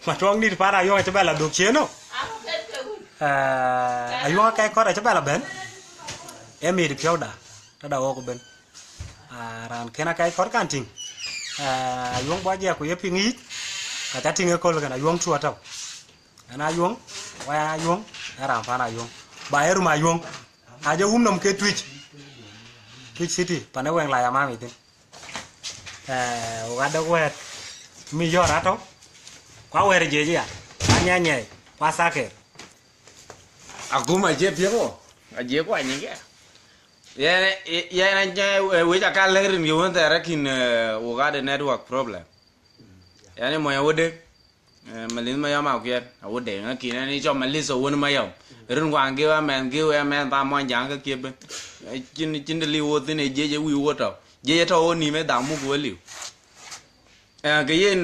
mà trong đi phá ra cho bé là được chiến không ayong cái có để cho bé là bên em đi phiếu đã đầu của bên ran kena cái có can ting ayong bao giờ của em ping ít cả ta ting ko là ayong chua tao ana ayong wa ayong ran phá ayong ba mà ayong aja nom ke Twitch City pana weng la ama mi tin wada wet mi yora to kwa were jeje ya anya nye kwa sake aku mà je piego a je kwa nyinge ya na nya we ja ka lerin yo nta rakin wo ga de network problem yani mo ya wode malin ma ya ma ke a wode ngaki na ni cho malin so won ma ya rin wang ge wa men ba mo jang ka ke ben chin de li wo tin je wi wo to je to ni me da mu ko liu cái yen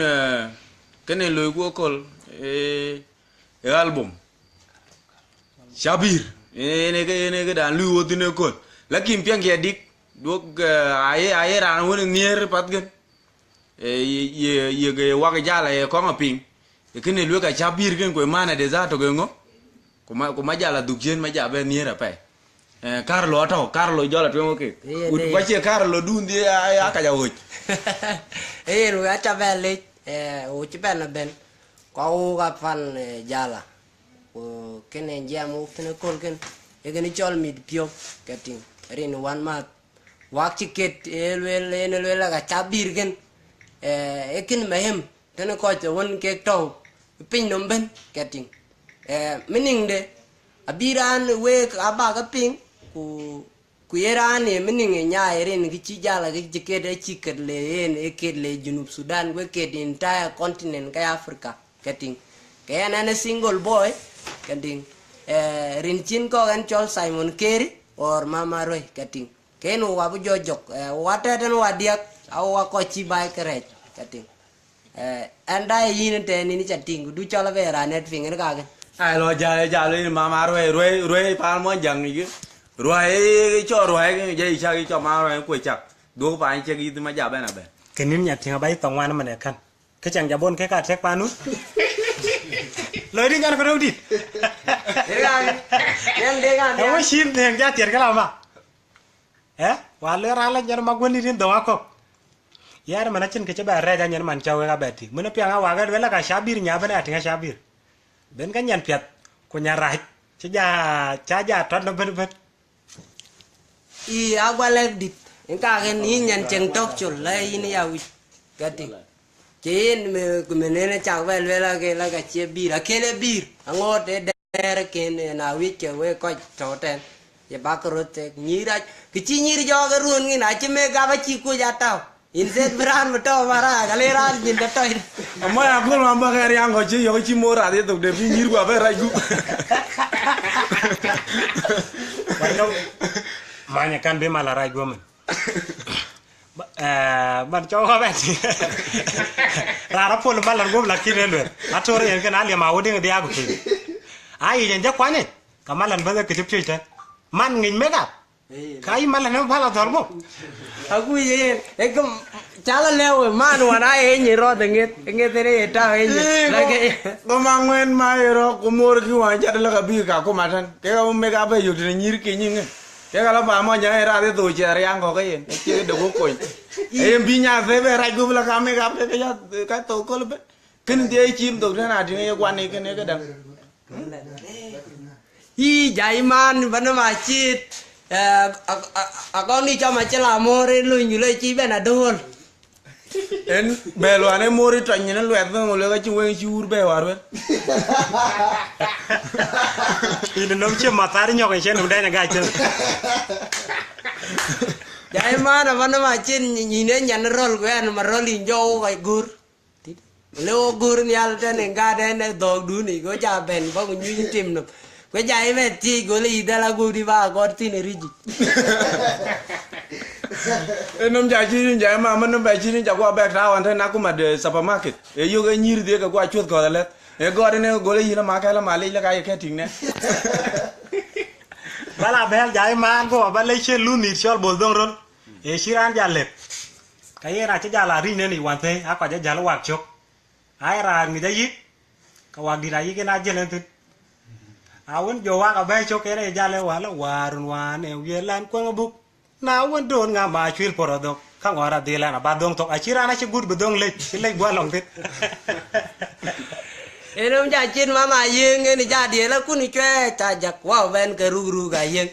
cái này lối của col album Shabir này cái đàn lưu từ nơi col là kim piang kia dik đuốc ai ra nó near pat gan cái wak ja là có mà ping cái này lối cái Shabir cái của mana để ra to cái ngó của mà ja là đục trên mà ja bên near phải Carlo atau Carlo jual apa mungkin? Baca Carlo dun dia akan jauh. Lu aja balik, uci ben ben, kau kapan jala? Kene jamu kene kolken, kene jual mid piok, keting. Rin one month, waktu ket elwel laga cabir kan, kene mehem, kene kau one kek tau, pin nomben keting. Mening de, abiran we abah keping. Ku yerane mening nya erin ki jala ki jikede chiket le en eket le junub Sudan we ket entire continent kay Africa keting kaya na single boy keting rin chin ko gan chol Simon Kerry or Mama Roy keting ken wa bu jojok wata den wadiak aw wa ko chi bay kret keting anda yin te ni chating du chola vera net finger ka gan ai lo ja le Mama Roy pa mo jang ni rồi cho rồi cái dây sao cho mà rồi quay chặt đố phải chơi cái mà giả bên nào bên cái nín nhặt thì bay tòng ngoan mà này khăn cái chẳng giả bôn cái cả check panút lời đi nhăn có đâu đi em mới xin thì ra tiền cái nào mà và lỡ ra là nhăn mà quên đi đến đâu không ya mà nó chân cái chế bài ra ra nhăn mình trâu cái bẹt thì mới nó piang áo cái đấy là cái Shabir nhà bên này thì cái Shabir bên cái nhăn piệt của nhà rải chứ nhà cha già tròn nó bên agua left engka gen ni nyan cheng tok chul la ini ya wi gati chen me ne cha vel la ga che bir akele bir angot de der ken na wi che we ko to ten ye ba ko te ni ra ki chi ni jo ga run ni na che me ga ba chi ko ja tao in set bran ma to mara ga le ran bin da to amma ya ko ma ba ga yang ko chi yo chi mo ra de to de bi ni ru ba ra gu banyak kan be malarai gua men ban coba bet rara pol malar gua laki relwe atore yang kan ali mau ding dia aku ai yang jak kwane kamalan bada kecip cerita man ngin mega kai malan no pala dormo aku ye ekom chala lewe man wana ni ro denget tere ta lagi domangwen mai ro kumur ki wa jad la ka bi ka ko matan ke ka mega ba yu de nyir ki nyinge cái kalau bà mo nhớ ra thế tôi chơi riang có cái gì chơi được có coi em bi nhà thế về rai cũng là cam gặp cái tôi có lúc kinh tế chim tôi thế nào thì nghe quan này cái đằng jai man vẫn mà chít con đi cho mà chơi làm mô rồi lùi như lùi chi bên là đồn en bè lo anh mua đi tránh nó loẹt thôi ngồi cái chung chur bè vào rồi ini nom che matari nyok en chen udai na ga chen jai man vẫn mà chen nhìn đến nhận roll của anh mà roll in vô cái gur leo gur ni al ten ga den dog du ni go ja ben ba nyu ni tim no ko jai ve ti go li da la gur di ba go tin riji nom ja chi ja mà nom ba chi ni ja qua back down thế nào cũng mà de supermarket e yo cái nyir de ka qua chuột ko la e go de ne go le yina ma ka la ma le la ka ting ne bala bel jai man ko ba le che lu ni chol bol dong ron e shiran ja lep cái ra che ja la ri ne ni wan the a ko ja ja la wak chok ai ra ngi da yit ka wag di dai ke na jelen tin awon jo wa ka be cho ke ne jale wa la warun wa ne yelan ko buk na won don nga ma chwil porodok ka ngora de la na ba dong tok achira na chi gud bedong le gwa long tin enom ja chin mama yeng ni ja die la kun chwe cha jak wa ven ke ru ga yeng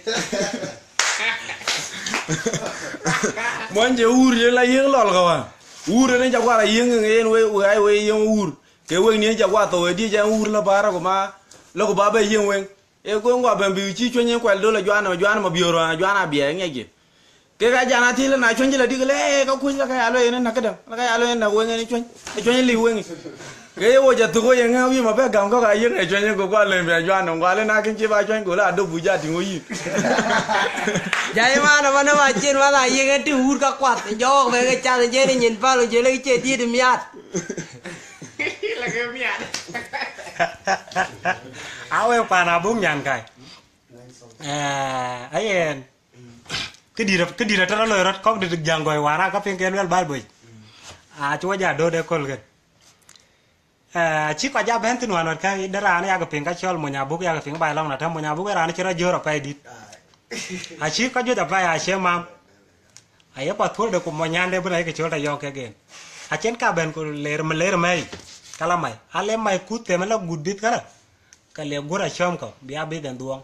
mon je ur ye la yeng lol ka wa ur ne ja kwa la yeng ngen we yeng ur ke we ni ja kwa to di ja ur la bara ko ma lo ko ba be yeng wen e ko ngwa ben bi chi chwenye kwa do la jwana ma bioro jwana bie ngege ke ga jana ti la na chwenye la digale ka ku la ka alo ene na kada la ka alo ene na wen ni chwenye li wen ke wo ja to ko yeng ha wi ma be gam ko ga yeng e chwenye ko kwa le be jwana ngwa le na kin chi ba chwenye ko la do bu ja ti ngo yi jai mana ma chin mama yeng ti ur ka kwat jo ve ke cha je ni nyin pa lo je le che ti de miat la ke miat awe pa na bung nyan kai ayen ke dira tara lo rot kok de janggoy wara ka ping ken wel bal boy chua ja do de kol gen chi kwa ja ben tin wanot kai dara ne ya ka ping ka chol mo nya buk ya ka ping bai long na tham mo nya buk ra ne chira jora pai dit chi ka jo da pai a che mam aye pa thol de ko mo nyan de brai ke chol ta yo ke gen chen ka ben ko ler mai kala mai ale mai kut te mala gudit kala ka le gura chom ko bia be den duong